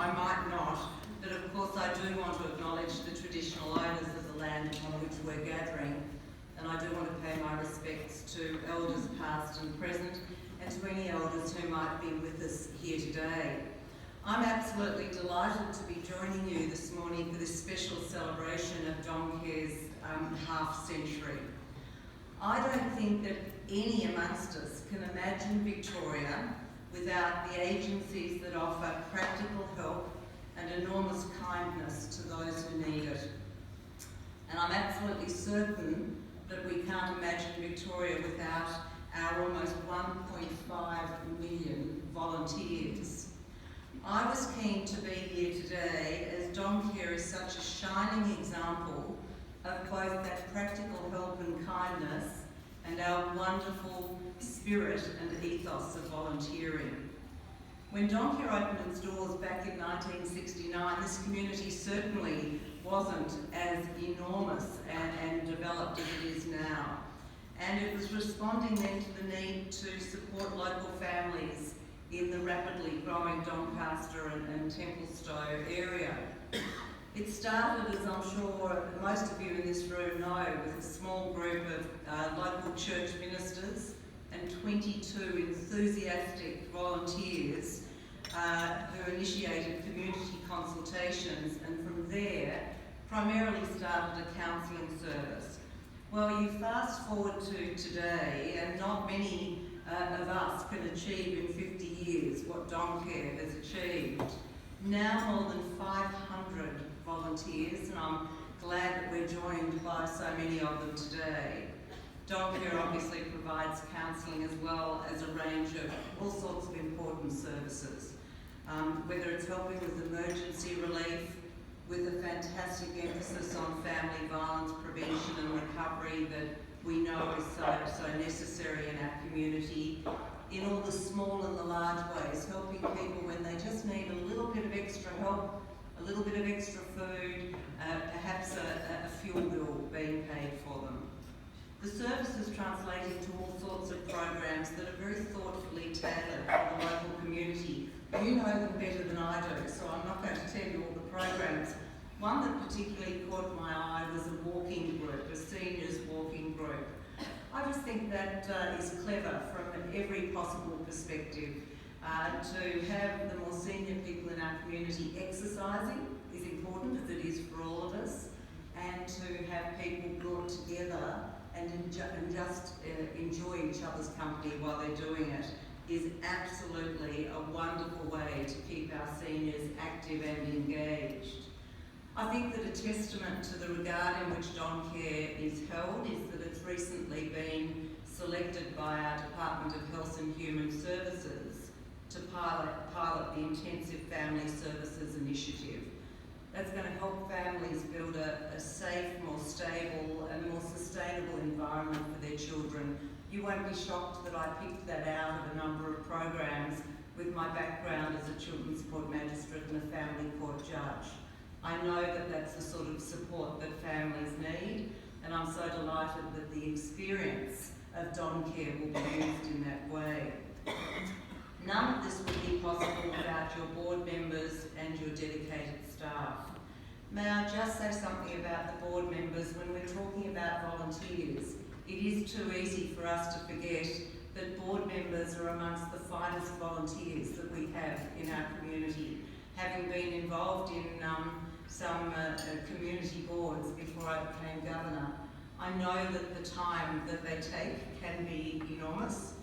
I might not, but of course I do want to acknowledge the traditional owners of the land upon which we're gathering, and I do want to pay my respects to elders past and present, and to any elders who might be with us here today. I'm absolutely delighted to be joining you this morning for this special celebration of Doncare's half-century. I don't think that any amongst us can imagine Victoria without the agencies that offer practical help and enormous kindness to those who need it. And I'm absolutely certain that we can't imagine Victoria without our almost 1.5 million volunteers. I was keen to be here today as Doncare is such a shining example of both that practical help and kindness and our wonderful spirit and ethos of volunteering. When Doncare opened its doors back in 1969, this community certainly wasn't as enormous and developed as it is now. And it was responding then to the need to support local families in the rapidly growing Doncaster and Templestowe area. It started, as I'm sure most of you in this room know, with a small group of local church ministers and 22 enthusiastic volunteers who initiated community consultations, and from there primarily started a counselling service. Well, you fast forward to today, and not many of us can achieve in 50 years what Doncare has achieved. Now more than 500 volunteers, and I'm glad that we're joined by so many of them today. Doncare obviously provides counselling as well as a range of all sorts of important services, whether it's helping with emergency relief, with a fantastic emphasis on family violence prevention and recovery that we know is so necessary in our community, in all the small and the large ways, helping people when they just need a little bit of extra help, a little bit of extra food, perhaps a fuel bill being paid for them. The services translate into all sorts of programs that are very thoughtfully tailored for the local community. You know them better than I do, so I'm not going to tell you all the programs. One that particularly caught my eye was a walking group, a seniors walking group. I just think that is clever from every possible perspective. To have the more senior people in our community exercising is important, as it is for all of us, and to have people brought together and just enjoy each other's company while they're doing it is absolutely a wonderful way to keep our seniors active and engaged. I think that a testament to the regard in which Doncare is held is that it's recently been selected by our Department of Health and Human Services to pilot the Intensive Family Services Initiative. That's going to help families build a safe, more stable and more sustainable environment for their children. You won't be shocked that I picked that out of a number of programs with my background as a children's court magistrate and a family court judge. I know that that's the sort of support that families need, and I'm so delighted that the experience of Doncare will be used in that way. None of this would be possible without your board members and your dedicated staff. May I just say something about the board members? When we're talking about volunteers, it is too easy for us to forget that board members are amongst the finest volunteers that we have in our community. Having been involved in some community boards before I became governor, I know that the time that they take can be enormous.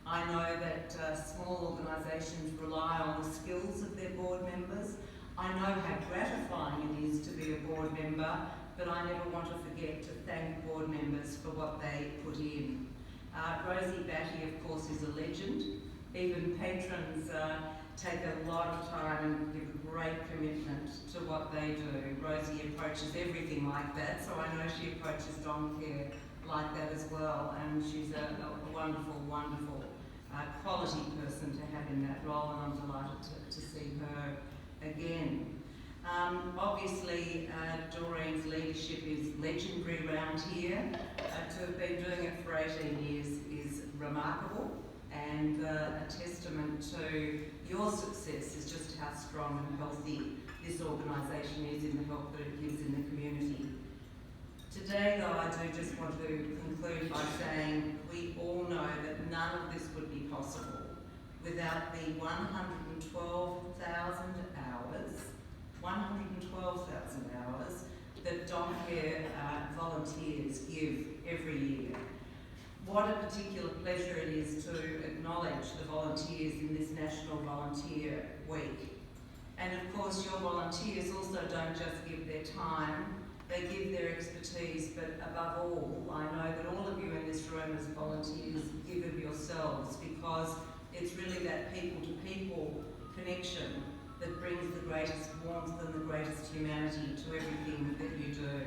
I know that small organisations rely on the skills of their board members. I know how gratifying it is to be a board member, but I never want to forget to thank board members for what they put in. Rosie Batty, of course, is a legend. Even patrons take a lot of time and give a great commitment to what they do. Rosie approaches everything like that, so I know she approaches Doncare like that as well, and she's a wonderful, wonderful quality person to have in that role, and I'm delighted to see her again. Obviously, Doreen's leadership is legendary around here. To have been doing it for 18 years is remarkable, and a testament to your success is just how strong and healthy this organisation is in the help that it gives in the community. Today, though, I do just want to conclude by saying we all know that none of this would be possible without the 112,000 hours that Doncare volunteers give every year. What a particular pleasure it is to acknowledge the volunteers in this National Volunteer Week. And of course, your volunteers also don't just give their time, they give their expertise, but above all, I know that all of you in this room as volunteers give of yourselves, because it's really that people-to-people connection that brings the greatest warmth and the greatest humanity to everything that you do.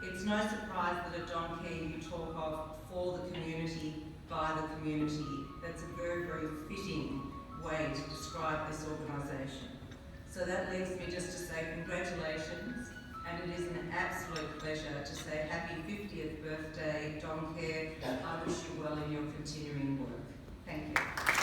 It's no surprise that at Doncare you talk of for the community, by the community. That's a very, very fitting way to describe this organisation. So that leaves me just to say congratulations, and it is an absolute pleasure to say happy 50th birthday, Doncare. I wish you well in your continuing work. Thank you.